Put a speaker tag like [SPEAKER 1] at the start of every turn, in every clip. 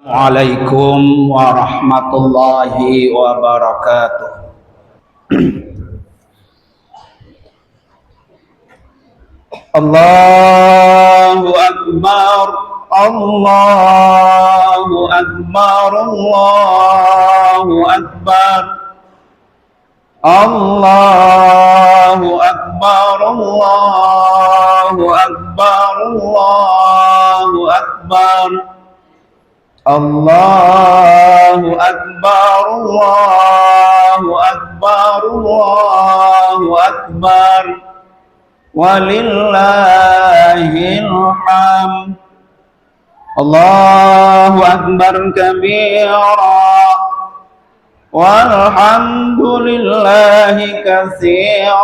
[SPEAKER 1] Assalamualaikum warahmatullahi wabarakatuh. Allahu Akbar, Allahu Akbar, Allahu Akbar, Allahu Akbar, Allahu Akbar, Allahu Akbar. Allahu Akbar, Allahu Akbar, Allahu Akbar, walillahil hamd. Allahu Akbar kabira, walhamdulillahi katsira,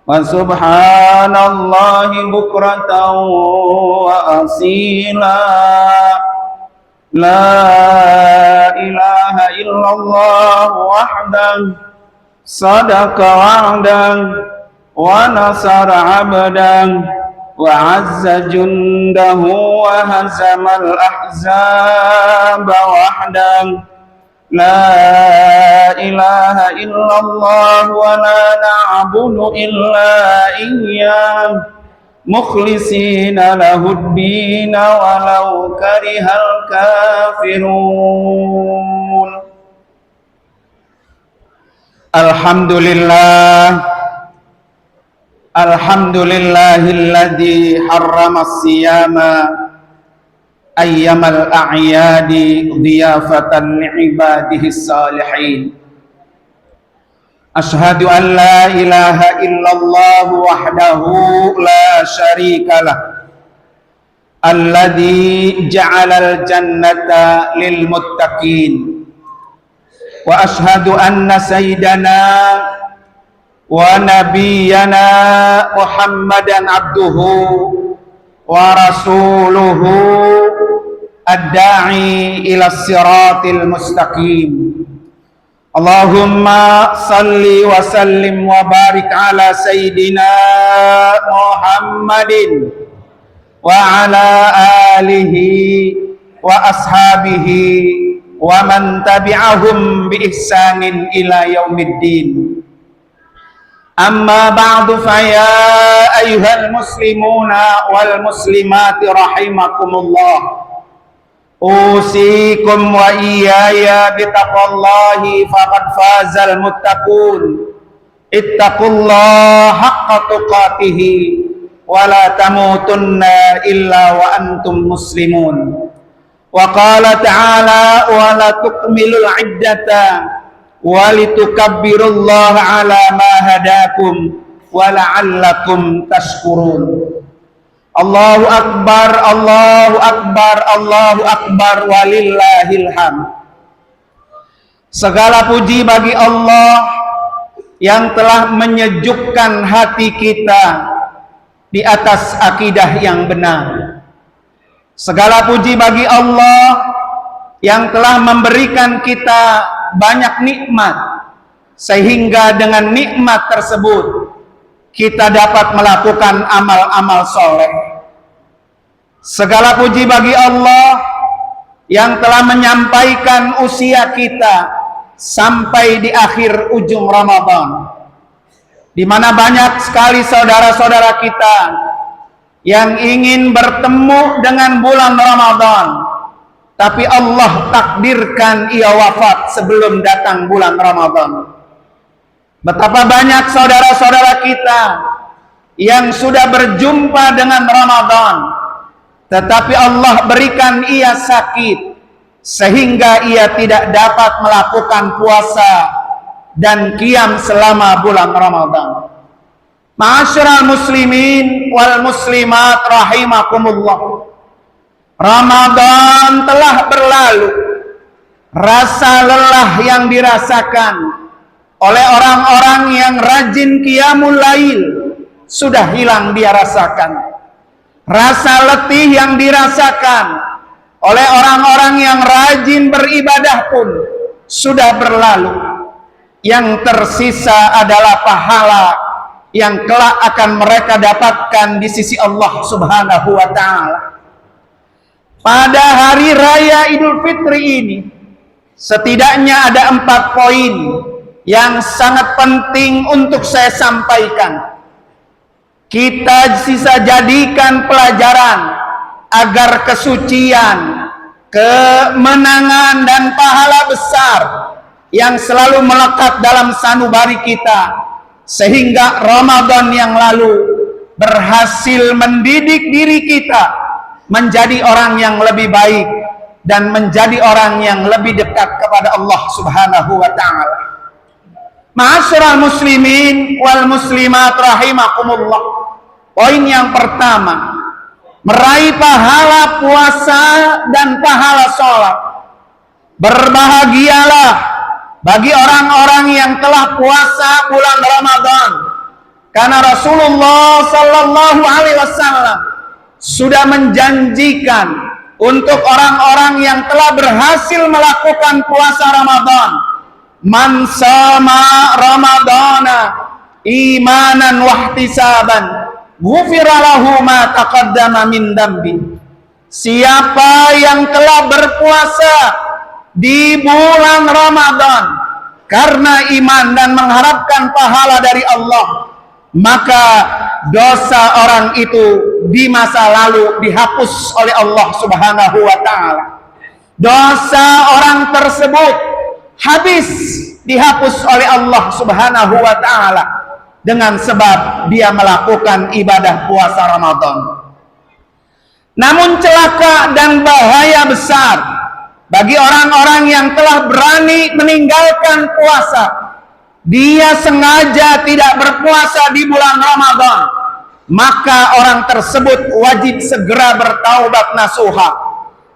[SPEAKER 1] wa subhanallahi bukratan wa asila. La ilaha illallah wahdahu sadaqa wa'dahu wa nasara 'abdahu wa 'azza jundahu wa hazamal ahzaba wahdahu. La ilaha illallah wa la na'budu illa iyyah mukhlisina lahuddin walau karihal kafirun. Alhamdulillahilladzi harrama as-siyama ayyamal a'yadi dhiyafatan li'ibadihi as-salihin. Ashhadu an la ilaha illallah wahdahu la syarikalah alladzi ja'alal jannata lil muttaqin wa ashhadu anna sayyidana wa nabiyyana Muhammadan abduhu wa rasuluhu ad-da'i ila siratil mustaqim. Allahumma salli wa sallim wa barik ala sayyidina Muhammadin wa ala alihi wa ashabihi wa man tabi'ahum bi ihsanin ila yaumiddin. Amma ba'du, fa ya ayyuhal muslimuna wal muslimati rahimakumullah. Usikum wa iyaya bitaqwallahi faqad fazal muttaqun. Ittaqullaha haqqa tuqatihi wa la tamutunna illa wa antum muslimun. Wa qala ta'ala wa la tukmilul iddata wa litukabbirullaha ala ma hadakum wa la'allakum tashkurun. Allahu Akbar, Allahu Akbar, Allahu Akbar, walillahil hamd. Segala puji bagi Allah yang telah menyejukkan hati kita di atas akidah yang benar. Segala puji bagi Allah yang telah memberikan kita banyak nikmat, sehingga dengan nikmat tersebut kita dapat melakukan amal-amal soleh. Segala puji bagi Allah yang telah menyampaikan usia kita sampai di akhir ujung Ramadan, di mana banyak sekali saudara-saudara kita yang ingin bertemu dengan bulan Ramadan, tapi Allah takdirkan ia wafat sebelum datang bulan Ramadan. Betapa banyak saudara-saudara kita yang sudah berjumpa dengan Ramadan, tetapi Allah berikan ia sakit sehingga ia tidak dapat melakukan puasa dan qiyam selama bulan Ramadan. Ma'asyiral muslimin wal muslimat rahimakumullah. Ramadan telah berlalu. Rasa lelah yang dirasakan oleh orang-orang yang rajin qiyamul lail sudah hilang dia rasakan. Rasa letih yang dirasakan oleh orang-orang yang rajin beribadah pun sudah berlalu. Yang tersisa adalah pahala yang kelak akan mereka dapatkan di sisi Allah Subhanahu wa ta'ala. Pada hari raya Idul Fitri ini setidaknya ada 4 poin yang sangat penting untuk saya sampaikan. Kita bisa jadikan pelajaran agar kesucian, kemenangan dan pahala besar yang selalu melekat dalam sanubari kita, sehingga Ramadan yang lalu berhasil mendidik diri kita menjadi orang yang lebih baik dan menjadi orang yang lebih dekat kepada Allah Subhanahu wa taala. Ma'asyiral muslimin wal muslimat rahimakumullah. Poin yang pertama, meraih pahala puasa dan pahala sholat. Berbahagialah bagi orang-orang yang telah puasa bulan Ramadan, karena Rasulullah sallallahu alaihi wasallam sudah menjanjikan untuk orang-orang yang telah berhasil melakukan puasa Ramadan, man sama Ramadana imanan wahtisaban ghufira lahu ma taqaddama min dambi. Siapa yang telah berpuasa di bulan Ramadan karena iman dan mengharapkan pahala dari Allah, maka dosa orang itu di masa lalu dihapus oleh Allah Subhanahu wa taala. Dosa orang tersebut habis dihapus oleh Allah Subhanahu wa taala dengan sebab dia melakukan ibadah puasa Ramadan. Namun celaka dan bahaya besar bagi orang-orang yang telah berani meninggalkan puasa. Dia sengaja tidak berpuasa di bulan Ramadan, maka orang tersebut wajib segera bertaubat nasuha.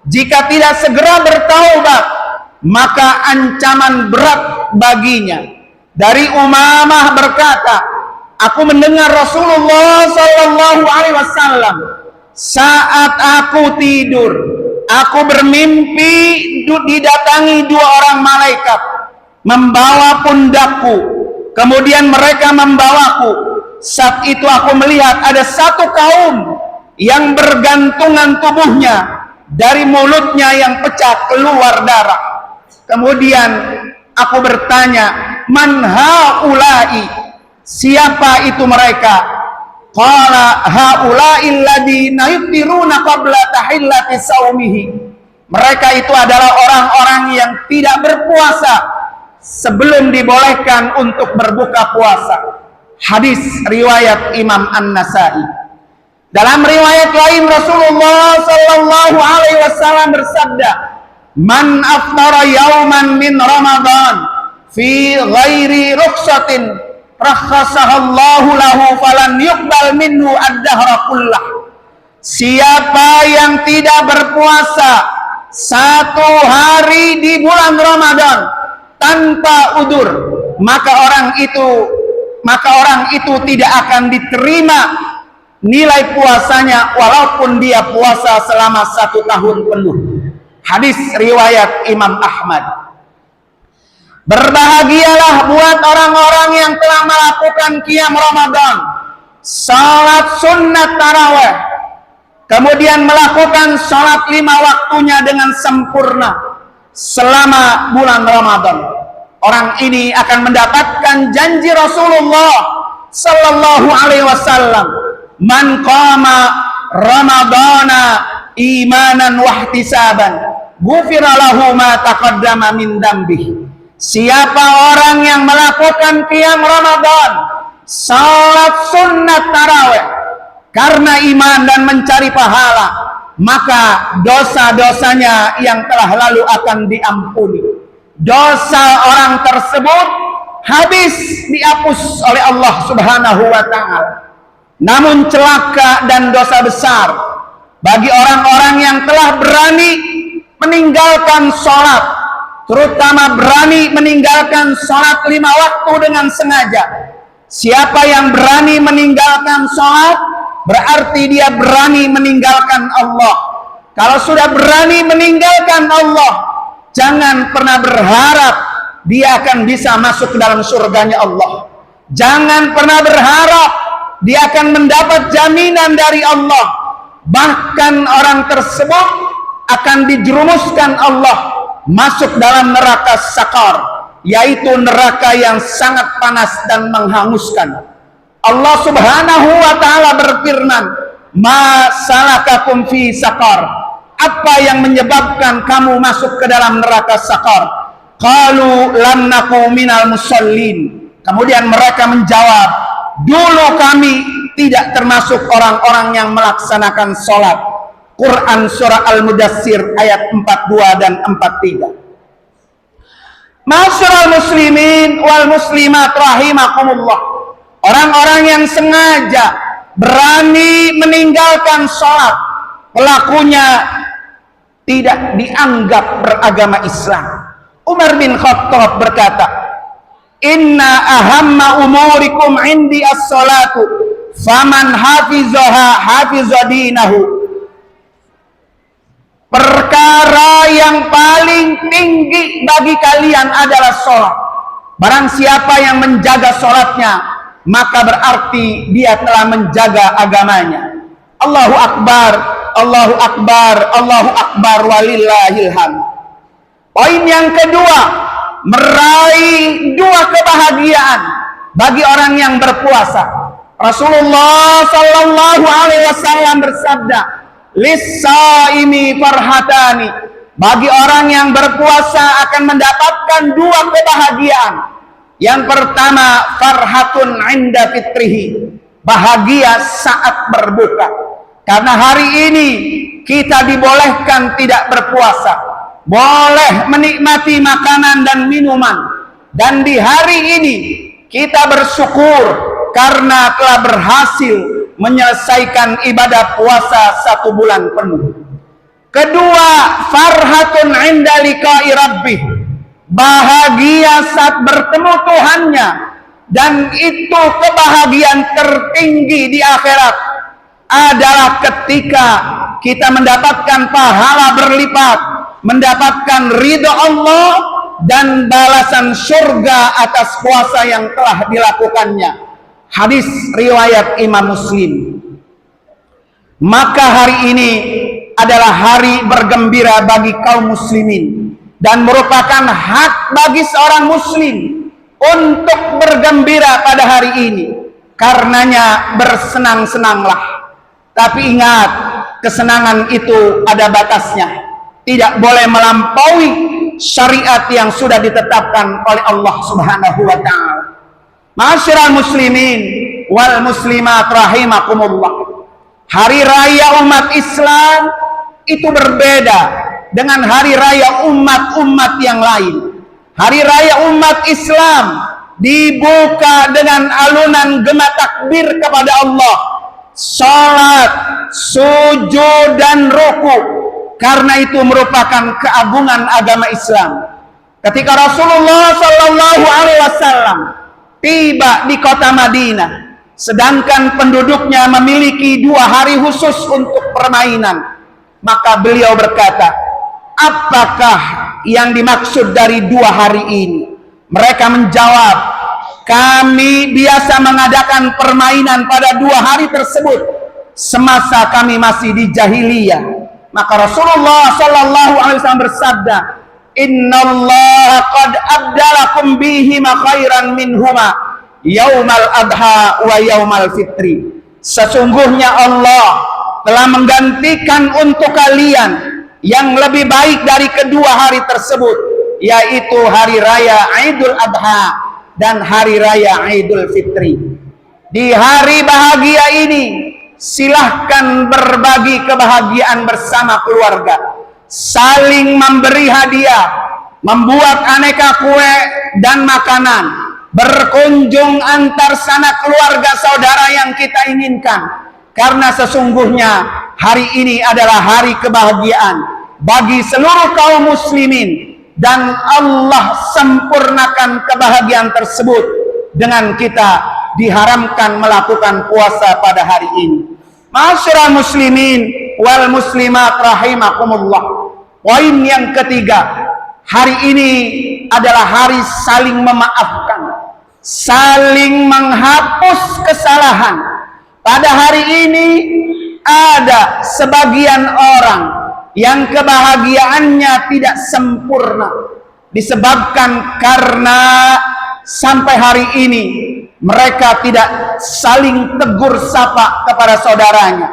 [SPEAKER 1] Jika tidak segera bertaubat, maka ancaman berat baginya. Dari Umamah berkata, aku mendengar Rasulullah sallallahu alaihi wasallam saat aku tidur, aku bermimpi didatangi 2 orang malaikat membawa pundakku, kemudian mereka membawaku. Saat itu aku melihat ada satu kaum yang bergantungan tubuhnya, dari mulutnya yang pecah keluar darah. Kemudian aku bertanya, man haula'i, siapa itu mereka? Qala haula'i alladhina yuftiruna qabla tahillati saumihi. Mereka itu adalah orang-orang yang tidak berpuasa sebelum dibolehkan untuk berbuka puasa. Hadis riwayat Imam An-Nasai. Dalam riwayat lain Rasulullah sallallahu alaihi wasallam bersabda, man aftara yauman min Ramadan fi ghairi rukhsatin rakhasahallahu lahu falan yuqbal minhu ad-dahra kullah. Siapa yang tidak berpuasa 1 hari di bulan Ramadan tanpa udzur, maka orang itu tidak akan diterima nilai puasanya walaupun dia puasa selama 1 tahun penuh. Hadis riwayat Imam Ahmad. Berbahagialah buat orang-orang yang telah melakukan qiyam Ramadan, salat sunnat tarawih, kemudian melakukan salat 5 waktunya dengan sempurna selama bulan Ramadan. Orang ini akan mendapatkan janji Rasulullah sallallahu alaihi wasallam, man qama Ramadana imanan wahtisaban ghufira lahu ma taqaddama min dambi. Siapa orang yang melakukan qiyam Ramadan, salat sunnat tarawih karena iman dan mencari pahala, maka dosa-dosanya yang telah lalu akan diampuni. Dosa orang tersebut habis dihapus oleh Allah Subhanahu wa taala. Namun celaka dan dosa besar bagi orang-orang yang telah berani meninggalkan sholat, terutama berani meninggalkan sholat 5 waktu dengan sengaja. Siapa yang berani meninggalkan sholat, berarti dia berani meninggalkan Allah. Kalau sudah berani meninggalkan Allah, jangan pernah berharap dia akan bisa masuk ke dalam surganya Allah. Jangan pernah berharap dia akan mendapat jaminan dari Allah. Bahkan orang tersebut akan dijerumuskan Allah masuk dalam neraka sakar, yaitu neraka yang sangat panas dan menghanguskan. Allah Subhanahu wa taala berfirman, "Ma salakakum fi sakar?" Apa yang menyebabkan kamu masuk ke dalam neraka sakar? Qalu lam naku minal musallin. Kemudian mereka menjawab, dulu kami tidak termasuk orang-orang yang melaksanakan sholat. Quran surah Al-Mudassir ayat 42 dan 43. Ma'asyiral muslimin wal muslimat rahimakumullah. Orang-orang yang sengaja berani meninggalkan sholat, pelakunya tidak dianggap beragama Islam. Umar bin Khattab berkata, "Inna ahamma umurikum indi as-salatu, faman hafizaha hafiza dinahu." Perkara yang paling tinggi bagi kalian adalah sholat. Barang siapa yang menjaga sholatnya, maka berarti dia telah menjaga agamanya. Allahu Akbar, Allahu Akbar, Allahu Akbar, walillahil hamd. Poin yang kedua, meraih dua kebahagiaan bagi orang yang berpuasa. Rasulullah sallallahu alaihi wasallam bersabda, "Lis-shaimi farhatani." Bagi orang yang berpuasa akan mendapatkan dua kebahagiaan. Yang pertama, farhatun 'inda fitrihi, bahagia saat berbuka. Karena hari ini kita dibolehkan tidak berpuasa, boleh menikmati makanan dan minuman, dan di hari ini kita bersyukur karena telah berhasil menyelesaikan ibadah puasa 1 bulan penuh. Kedua, farhatun 'inda liqa'i rabbih, bahagia saat bertemu Tuhannya, dan itu kebahagiaan tertinggi di akhirat adalah ketika kita mendapatkan pahala berlipat, mendapatkan ridha Allah dan balasan surga atas puasa yang telah dilakukannya. Hadis riwayat Imam Muslim. Maka hari ini adalah hari bergembira bagi kaum muslimin, dan merupakan hak bagi seorang muslim untuk bergembira pada hari ini. Karenanya bersenang-senanglah. Tapi ingat, kesenangan itu ada batasnya. Tidak boleh melampaui syariat yang sudah ditetapkan oleh Allah Subhanahu wa taala. Ma'asyiral muslimin wal muslimat rahimakumullah. Hari raya umat Islam itu berbeda dengan hari raya umat-umat yang lain. Hari raya umat Islam dibuka dengan alunan gema takbir kepada Allah, salat, sujud dan ruku. Karena itu merupakan keagungan agama Islam. Ketika Rasulullah sallallahu alaihi wasallam tiba di kota Madinah, sedangkan penduduknya memiliki 2 hari khusus untuk permainan, maka beliau berkata, "Apakah yang dimaksud dari 2 hari ini?" Mereka menjawab, "Kami biasa mengadakan permainan pada 2 hari tersebut semasa kami masih di jahiliyah." Maka Rasulullah sallallahu alaihi wasallam bersabda, "Innallaha qad abdalakum bihima khairan minhuma yaumal adha wa yaumal fitri." Sesungguhnya Allah telah menggantikan untuk kalian yang lebih baik dari kedua hari tersebut, yaitu hari raya Idul Adha dan hari raya Idul Fitri. Di hari bahagia ini, silahkan berbagi kebahagiaan bersama keluarga, saling memberi hadiah, membuat aneka kue dan makanan, berkunjung antar sanak keluarga saudara yang kita inginkan. Karena sesungguhnya hari ini adalah hari kebahagiaan bagi seluruh kaum muslimin, dan Allah sempurnakan kebahagiaan tersebut dengan kita diharamkan melakukan puasa pada hari ini. Ma'asyiral muslimin wal muslimat rahimakumullah. Poin yang ketiga, hari ini adalah hari saling memaafkan, saling menghapus kesalahan. Pada hari ini ada sebagian orang yang kebahagiaannya tidak sempurna, disebabkan karena sampai hari ini mereka tidak saling tegur sapa kepada saudaranya,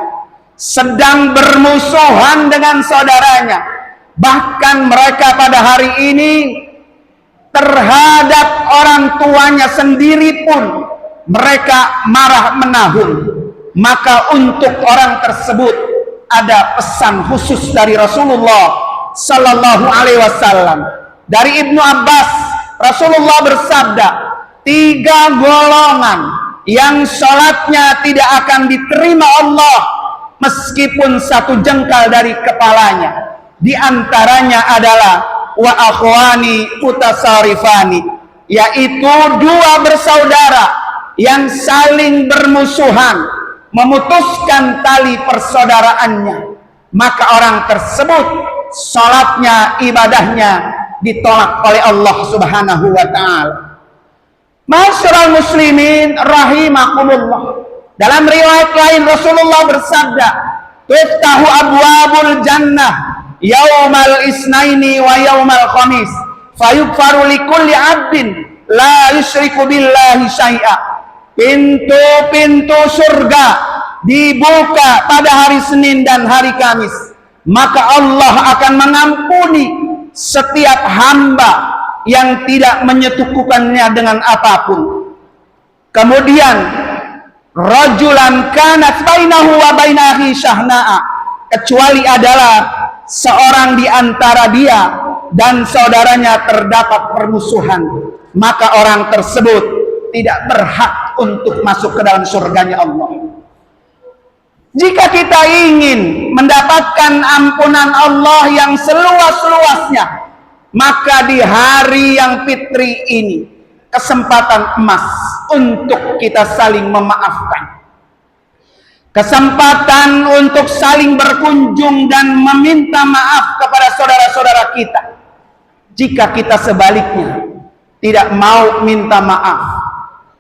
[SPEAKER 1] sedang bermusuhan dengan saudaranya. Bahkan mereka pada hari ini terhadap orang tuanya sendiri pun mereka marah menahun. Maka untuk orang tersebut ada pesan khusus dari Rasulullah Sallallahu Alaihi Wasallam. Dari Ibnu Abbas, Rasulullah bersabda, 3 golongan yang sholatnya tidak akan diterima Allah meskipun 1 jengkal dari kepalanya. Di antaranya adalah wa akhwani mutasarifani, yaitu 2 bersaudara yang saling bermusuhan, memutuskan tali persaudaraannya, maka orang tersebut sholatnya, ibadahnya ditolak oleh Allah Subhanahu wa ta'ala. Ma'asyiral muslimin rahimakumullah, dalam riwayat lain Rasulullah bersabda, tuftahu abwabul jannah yaumal isnaini wa yaumal khamis fayughfaru likulli abdin la yusyriku billahi syai'a. Pintu-pintu surga dibuka pada hari Senin dan hari Kamis, maka Allah akan mengampuni setiap hamba yang tidak menyekutukannya dengan apapun. Kemudian rajulan kanat bainahu wa baina akhi syahna'a, kecuali adalah seorang di antara dia dan saudaranya terdapat permusuhan, maka orang tersebut tidak berhak untuk masuk ke dalam surganya Allah. Jika kita ingin mendapatkan ampunan Allah yang seluas-luasnya, maka di hari yang fitri ini kesempatan emas untuk kita saling memaafkan, kesempatan untuk saling berkunjung dan meminta maaf kepada saudara-saudara kita. Jika kita sebaliknya tidak mau minta maaf,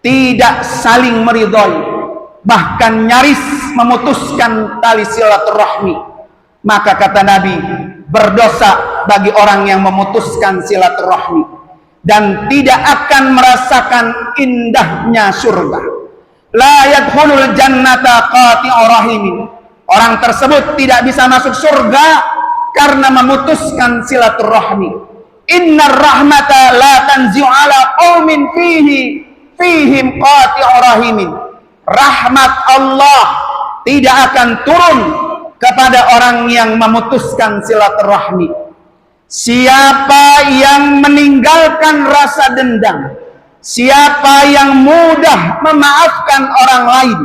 [SPEAKER 1] tidak saling meridhoi, bahkan nyaris memutuskan tali silaturahmi, maka kata Nabi, berdosa bagi orang yang memutuskan silaturahmi dan tidak akan merasakan indahnya surga. La yadkhulul jannata qati'ur rahimin, orang tersebut tidak bisa masuk surga karena memutuskan silaturahmi. Innar rahmata la tanzi'u ala qaumin fihim qati'ur rahimin, rahmat Allah tidak akan turun kepada orang yang memutuskan silaturahmi. Siapa yang meninggalkan rasa dendam, siapa yang mudah memaafkan orang lain,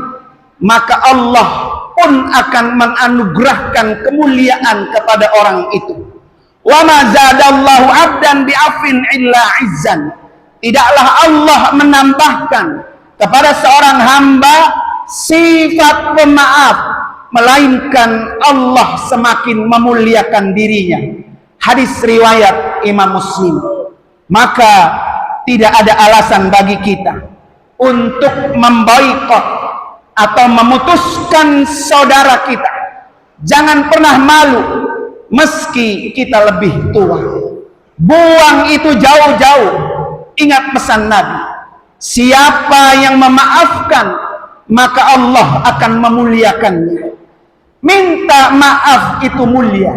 [SPEAKER 1] maka Allah pun akan menganugerahkan kemuliaan kepada orang itu. Wa ma zadallahu 'abdan bi'afin illa 'izzan, tidaklah Allah menambahkan kepada seorang hamba sifat pemaaf, melainkan Allah semakin memuliakan dirinya. Hadis riwayat Imam Muslim. Maka tidak ada alasan bagi kita untuk memboikot atau memutuskan saudara kita. Jangan pernah malu meski kita lebih tua. Buang itu jauh-jauh. Ingat pesan Nabi, siapa yang memaafkan maka Allah akan memuliakannya. Minta maaf itu mulia,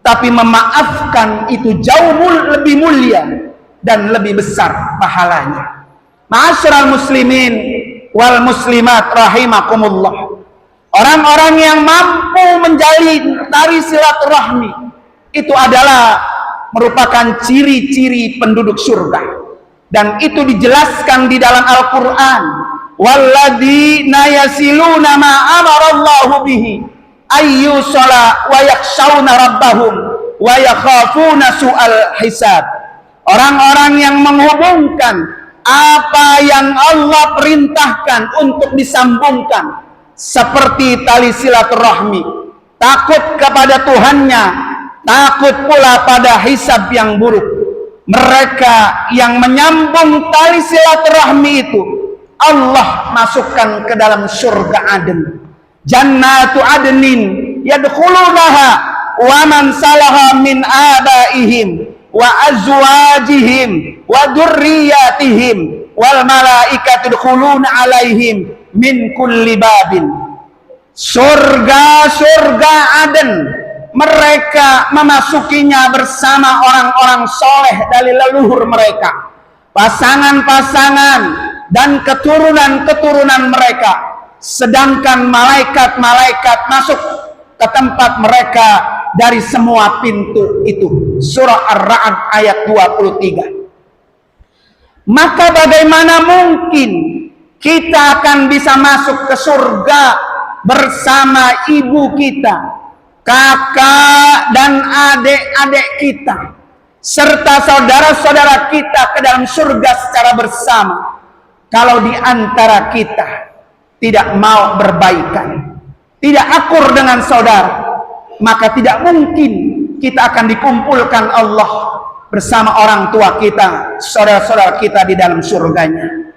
[SPEAKER 1] tapi memaafkan itu jauh lebih mulia dan lebih besar pahalanya. Ma'asyiral muslimin wal muslimat rahimakumullah, orang-orang yang mampu menjalin tali silaturahmi itu adalah merupakan ciri-ciri penduduk surga. Dan itu dijelaskan di dalam Al-Quran, walladzina yasiluna ma amarallahu bihi ayyusala wa yakhshawna rabbahum wa yakhafuna su'al hisab. Orang-orang yang menghubungkan apa yang Allah perintahkan untuk disambungkan, seperti tali silaturahmi, takut kepada Tuhannya, takut pula pada hisab yang buruk. Mereka yang menyambung tali silaturahmi itu Allah masukkan ke dalam surga Aden. Jannatu adnin yadkhulunaha wa man salaha min abaihim wa azwajihim wa dzurriyyatihim wal malaikatu yadkhuluna alaihim min kulli babin. Surga Aden mereka memasukinya bersama orang-orang soleh dari leluhur mereka, pasangan-pasangan dan keturunan-keturunan mereka, sedangkan malaikat-malaikat masuk ke tempat mereka dari semua pintu itu. Surah Ar-Ra'd ayat 23. Maka bagaimana mungkin kita akan bisa masuk ke surga bersama ibu kita, kakak dan adik-adik kita, serta saudara-saudara kita ke dalam surga secara bersama, kalau di antara kita tidak mau berbaikan, tidak akur dengan saudara, maka tidak mungkin kita akan dikumpulkan Allah bersama orang tua kita, saudara-saudara kita di dalam surganya.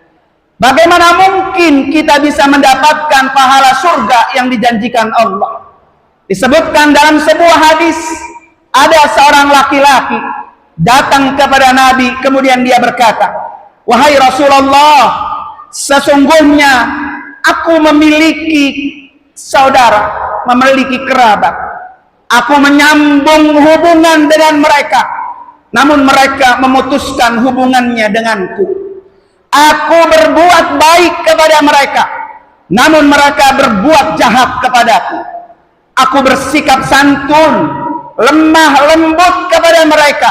[SPEAKER 1] Bagaimana mungkin kita bisa mendapatkan pahala surga yang dijanjikan Allah? Disebutkan dalam sebuah hadis, ada seorang laki-laki datang kepada Nabi, kemudian dia berkata, "Wahai Rasulullah, sesungguhnya aku memiliki saudara, memiliki kerabat. Aku menyambung hubungan dengan mereka, namun mereka memutuskan hubungannya denganku. Aku berbuat baik kepada mereka, namun mereka berbuat jahat kepadaku. Aku bersikap santun, lemah lembut kepada mereka,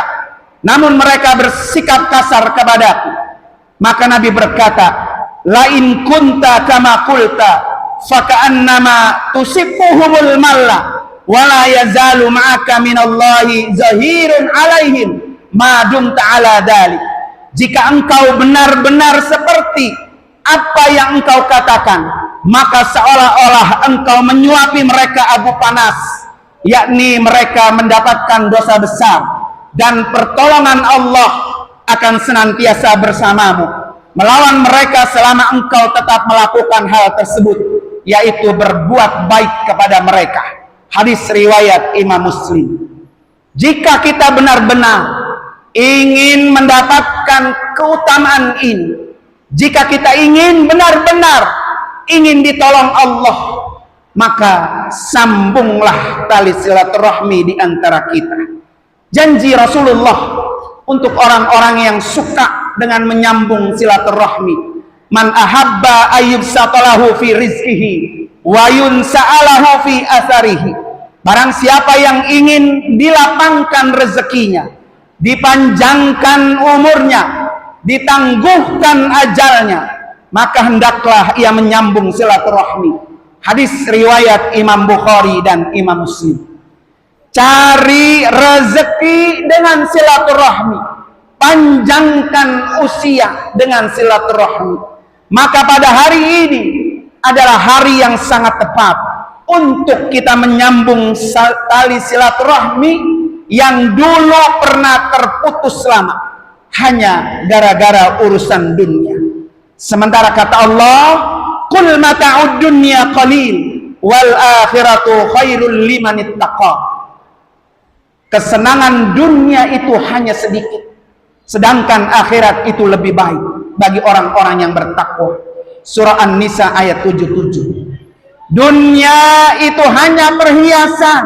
[SPEAKER 1] namun mereka bersikap kasar kepadaku." Maka Nabi berkata, "La in kunta kama qulta, faka'annama tusifuhumul malla, wala yazalu ma'aka minallahi zahirun alaihim ma dumta ala dhalik." Jika engkau benar-benar seperti apa yang engkau katakan, maka seolah-olah engkau menyuapi mereka abu panas, yakni mereka mendapatkan dosa besar, dan pertolongan Allah akan senantiasa bersamamu melawan mereka selama engkau tetap melakukan hal tersebut, yaitu berbuat baik kepada mereka. Hadis riwayat Imam Muslim. Jika kita benar-benar ingin mendapatkan keutamaan ini, jika kita ingin benar-benar ingin ditolong Allah, maka sambunglah tali silaturahmi di antara kita. Janji Rasulullah untuk orang-orang yang suka dengan menyambung silaturahmi, "Man ahabba ayyubsatalahu fi rizqihi wa yunsa'alahu fi atharihi." Barang siapa yang ingin dilapangkan rezekinya, dipanjangkan umurnya, ditangguhkan ajalnya, maka hendaklah ia menyambung silaturahmi. Hadis riwayat Imam Bukhari dan Imam Muslim. Cari rezeki dengan silaturahmi, panjangkan usia dengan silaturahmi. Maka pada hari ini adalah hari yang sangat tepat untuk kita menyambung tali silaturahmi yang dulu pernah terputus lama hanya gara-gara urusan dunia. Sementara kata Allah, "Qul mata'ud dunya qalil wal akhiratu khairul liman ittaqa." Kesenangan dunia itu hanya sedikit, sedangkan akhirat itu lebih baik bagi orang-orang yang bertakwa. Surah An-Nisa ayat 77. Dunia itu hanya perhiasan,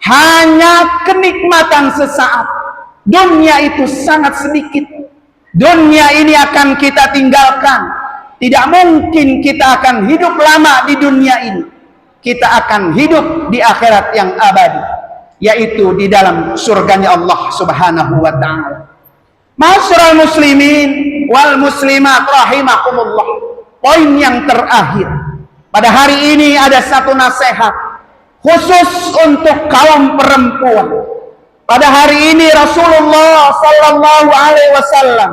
[SPEAKER 1] hanya kenikmatan sesaat. Dunia itu sangat sedikit. Dunia ini akan kita tinggalkan. Tidak mungkin kita akan hidup lama di dunia ini. Kita akan hidup di akhirat yang abadi, yaitu di dalam surganya Allah Subhanahu wa ta'ala. Ma'asyiral muslimin wal muslimat rahimakumullah. Poin yang terakhir, pada hari ini ada satu nasihat khusus untuk kaum perempuan. Pada hari ini Rasulullah sallallahu alaihi wasallam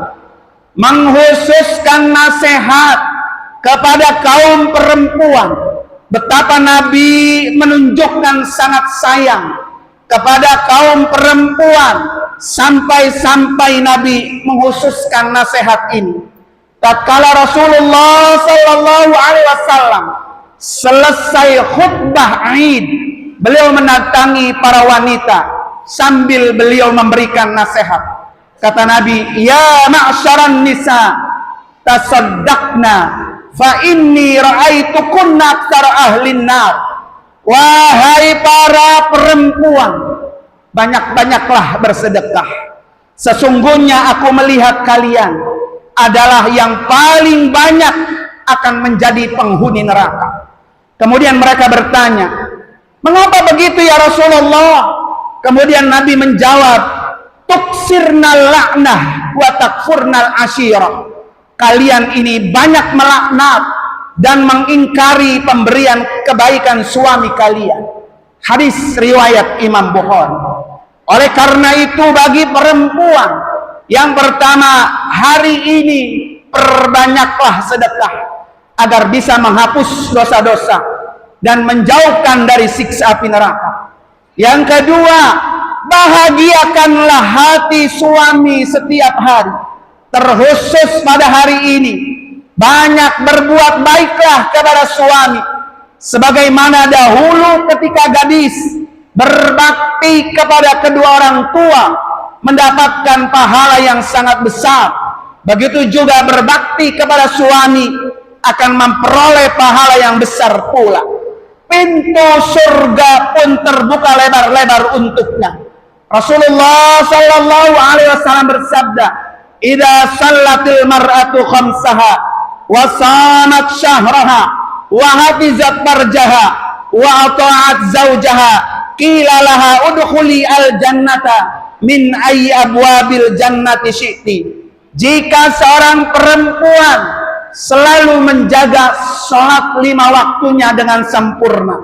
[SPEAKER 1] mengkhususkan nasihat kepada kaum perempuan. Betapa Nabi menunjukkan sangat sayang kepada kaum perempuan, sampai-sampai Nabi mengkhususkan nasihat ini. Tatkala Rasulullah sallallahu alaihi wasallam selesai khutbah Id, beliau mendatangi para wanita sambil beliau memberikan nasihat. Kata Nabi, "Ya ma'syaran nisa, tasaddaqna fa inni ra'aitukunna aktsara ahlin nar." Wahai para perempuan, banyak-banyaklah bersedekah. Sesungguhnya aku melihat kalian adalah yang paling banyak akan menjadi penghuni neraka. Kemudian mereka bertanya, "Mengapa begitu ya Rasulullah?" Kemudian Nabi menjawab, "Tuksirnal la'nah wa takfurnal asyirah." Kalian ini banyak melaknat dan mengingkari pemberian kebaikan suami kalian. Hadis riwayat Imam Bukhari. Oleh karena itu bagi perempuan, yang pertama, hari ini perbanyaklah sedekah agar bisa menghapus dosa-dosa dan menjauhkan dari siksa api neraka. Yang kedua, bahagiakanlah hati suami setiap hari, terkhusus pada hari ini. Banyak berbuat baiklah kepada suami, sebagaimana dahulu ketika gadis berbakti kepada kedua orang tua mendapatkan pahala yang sangat besar. Begitu juga berbakti kepada suami akan memperoleh pahala yang besar pula. Pintu surga pun terbuka lebar-lebar untuknya. Rasulullah sallallahu alaihi wasallam bersabda, "Idza sallatil mar'atu khamsaha wa sanat syahraha wa hafizat farjaha wa ata'at zawjaha qila laha udkhuli al jannata min ayyi abwabil jannati syi'ti." Jika seorang perempuan selalu menjaga sholat 5 waktunya dengan sempurna,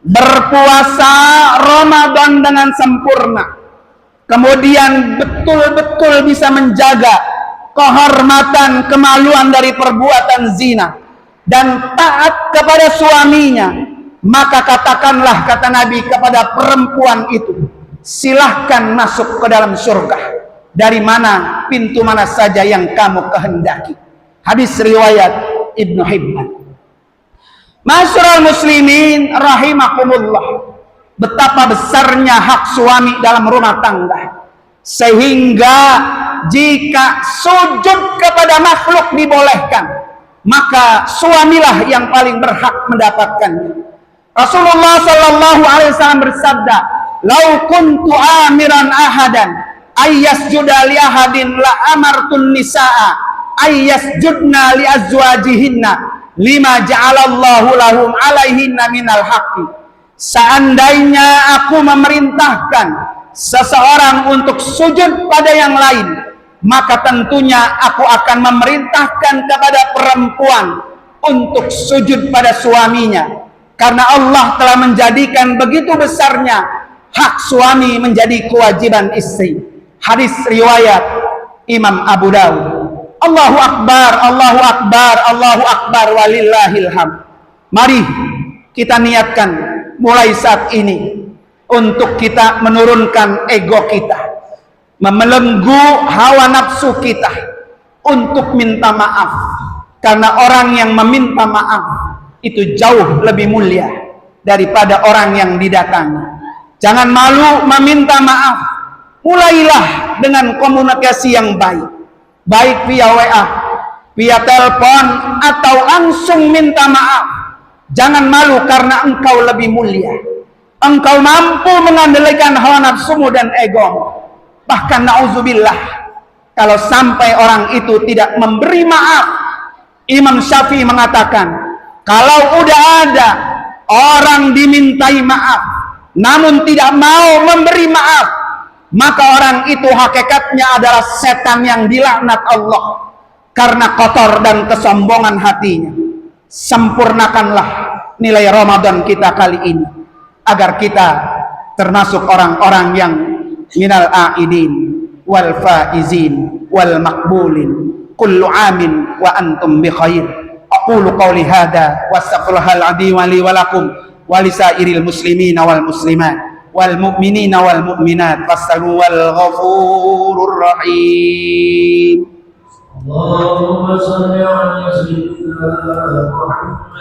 [SPEAKER 1] berpuasa Ramadan dengan sempurna, kemudian betul-betul bisa menjaga kehormatan, kemaluan dari perbuatan zina, dan taat kepada suaminya, maka katakanlah, kata Nabi kepada perempuan itu, silahkan masuk ke dalam surga dari mana, pintu mana saja yang kamu kehendaki. Hadis riwayat Ibnu Hibban. Masyarul muslimin rahimakumullah, betapa besarnya hak suami dalam rumah tangga, sehingga jika sujud kepada makhluk dibolehkan, maka suamilah yang paling berhak mendapatkannya. Rasulullah sallallahu alaihi wasallam bersabda, "Lau kuntu amiran ahadan ayyasjuda li ahadin la amartun nisaa ayyasjudna li azwajihinna lima ja'alallahu lahum alaihinna minal haqqi." Seandainya aku memerintahkan seseorang untuk sujud pada yang lain, maka tentunya aku akan memerintahkan kepada perempuan untuk sujud pada suaminya, karena Allah telah menjadikan begitu besarnya hak suami menjadi kewajiban istri. Hadis riwayat Imam Abu Dawud. Allahu Akbar, Allahu Akbar, Allahu Akbar, walillahil hamd. Mari kita niatkan mulai saat ini untuk kita menurunkan ego kita, membelenggu hawa nafsu kita untuk minta maaf, karena orang yang meminta maaf itu jauh lebih mulia daripada orang yang didatangi. Jangan malu meminta maaf. Mulailah dengan komunikasi yang baik, baik via WA, via telepon, atau langsung minta maaf. Jangan malu karena engkau lebih mulia. Engkau mampu mengendalikan hawa nafsumu dan egomu. Bahkan na'udzubillah, kalau sampai orang itu tidak memberi maaf, Imam Syafi'i mengatakan, kalau udah ada orang dimintai maaf namun tidak mau memberi maaf, maka orang itu hakikatnya adalah setan yang dilaknat Allah karena kotor dan kesombongan hatinya. Sempurnakanlah nilai Ramadan kita kali ini agar kita termasuk orang-orang yang minal aidin wal faizin wal maqbulin. Kullu amin wa antum bi khair. Aqulu qawli hadza wa astaghfirullahal azim li wa lakum wa lisairil muslimina wal muslimat wal mu'minina wal mu'minat fastaghfiru wal ghafurur rahim.
[SPEAKER 2] Allahumma shalli ala sayyidina Muhammad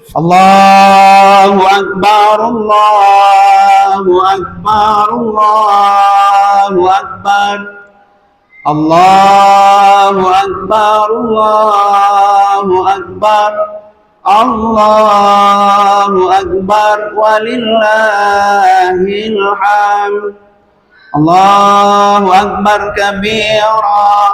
[SPEAKER 1] Allahu Akbar, Allahu Akbar, Allahu Akbar, Allahu Akbar, Allahu Akbar, Allahu Akbar, walillahil hamd. Allahu Akbar kabira,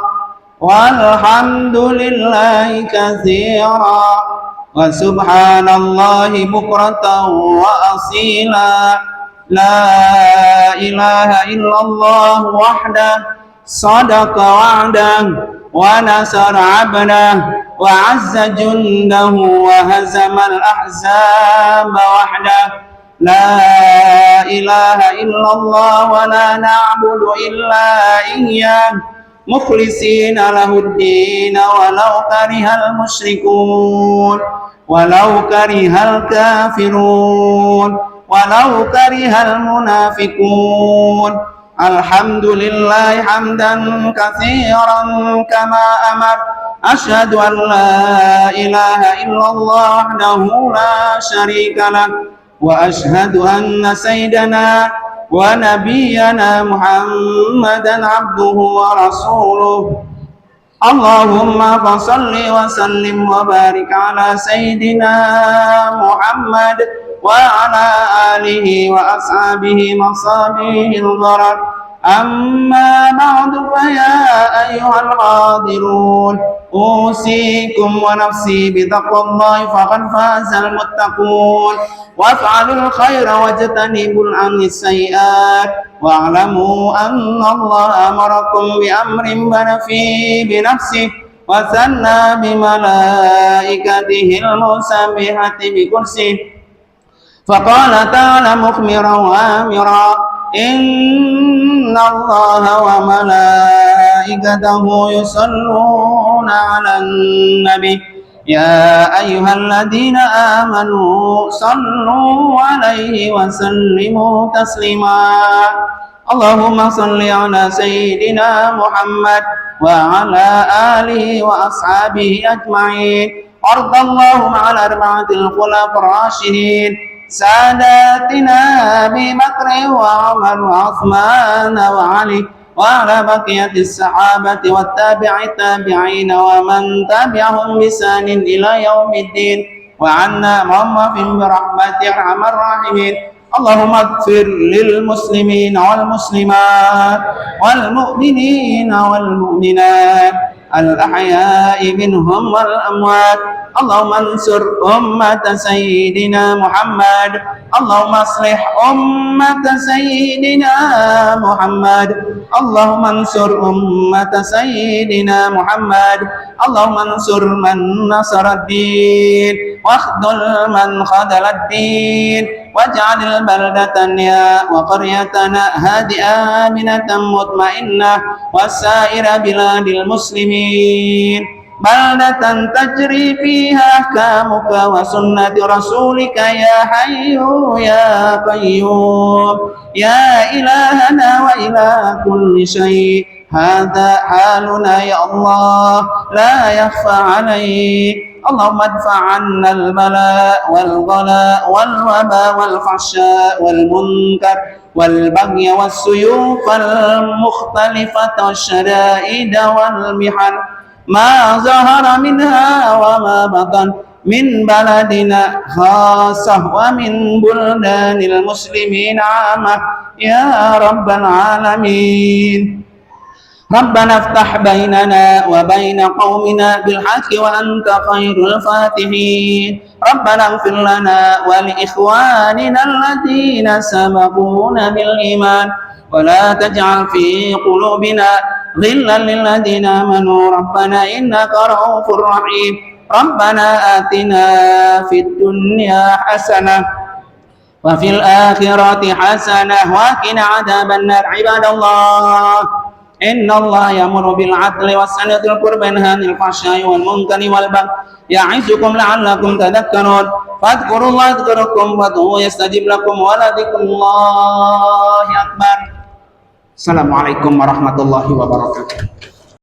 [SPEAKER 1] walhamdulillahi katsira, wa subhanallahi bukratan wa asila. La ilaha illallah wahdah sadaqa wa'dah wa nasara 'abdah wa 'azza jundahu wa hazamal ahzaba wahdah. La ilaha illallah wa la na'budu illa iyyah mukhlisina lahuddin walau karihal musyrikun walau karihal kafirun walau karihal munafiqun. Alhamdulillah hamdan katsiran kama amar. Asyhadu an la ilaha illallah wahdahu la syarika lah wa asyhadu anna sayyidana wa nabiyyana Muhammadan abduhu wa rasuluh. Allahumma fassalli wa sallim wa barik ala sayyidina Muhammad wa ala alihi wa ashabihi masabihil gharar. Amma ba'du fa ya ayyuhal hadirun, usikum wa nafsi bitaqwallahi faqad fazal muttaqun. Waf'alul khaira wajtanibul sayyi'at wa'lamu anna Allah amarakum bi amrin bana fi bi nafsihi wa sanna bi malaikatihi al-musabbihati bi kursihi. Faqala ta'ala mukhmiran wa amira, inna Allaha wa malaikatahu yusalluna 'alan nabi ya ayyuhalladzina amanu sallu 'alaihi wa sallimu taslima. Allahumma salli 'ala sayyidina Muhammad wa 'ala alihi wa ashabihi ajma'in. Ardallahu 'ala arba'atil khulafa'ir rasyidin sadatina Abi Bakr wa Umar wa Uthman wa Ali wa ala baqiyatis sahabati wat tabi'in wa man tabi'ahum bi ihsanin ila yaumiddin wa anna ma'hum bi rahmatika arhamar rahimin. Allahumma ighfir lil muslimin wal muslimat wal mu'minin wal mu'minat al ahya'i minhum wal amwat. Allahumma ansur ummata sayyidina Muhammad. Allahumma aslih ummata sayyidina Muhammad. Allahumma ansur ummata sayyidina Muhammad. Allahumma ansur man nasara ad-din wa akhdhul man khadala ad-din waj'alil baldatana wa qaryatana hadi'an aminatan mutmainnah wasaira biladil muslimin baldatan tajri fiha ahkamuka wa sunnati rasulika ya hayyu ya qayyum ya ilahana wa ilaha kulli syai'. Hadha haluna ya Allah la yakhfa alayk. Allahumma adfa' 'anna al-bala wal ghala wal waba wal fahsya wal munkar wal baghy was suyuf al mukhtalifata wasyada'id wal mihan ma zahara minha wa ma batan min baladina khassah wa min buldanil muslimin 'amah ya rabbal alamin. Rabbana iftah bainana wa baina qaumina bil haqqi wa anta khairul fatihin. Rabbana ighfir lana wa li ikhwanina alladhina sabaquna bil iman wa la taj'al fi qulubina ghillan lil ladzina amanu rabbana innaka ra'ufur rahim. Rabbana atina fid dunya hasanah wa fil akhirati hasanah wa qina adzaban nar. Ibadallah, inna Allah ya'muru bil 'adli was ihsani wal qurbi wa yanha 'anil fahsya'i wal munkari wal baghi ya'izukum la'allakum tadhakkarun.
[SPEAKER 2] Fadhkurullaha yadhkurukum wad'uhu yastajib lakum wa ladhikrullahi akbar.
[SPEAKER 1] Assalamualaikum warahmatullahi wabarakatuh.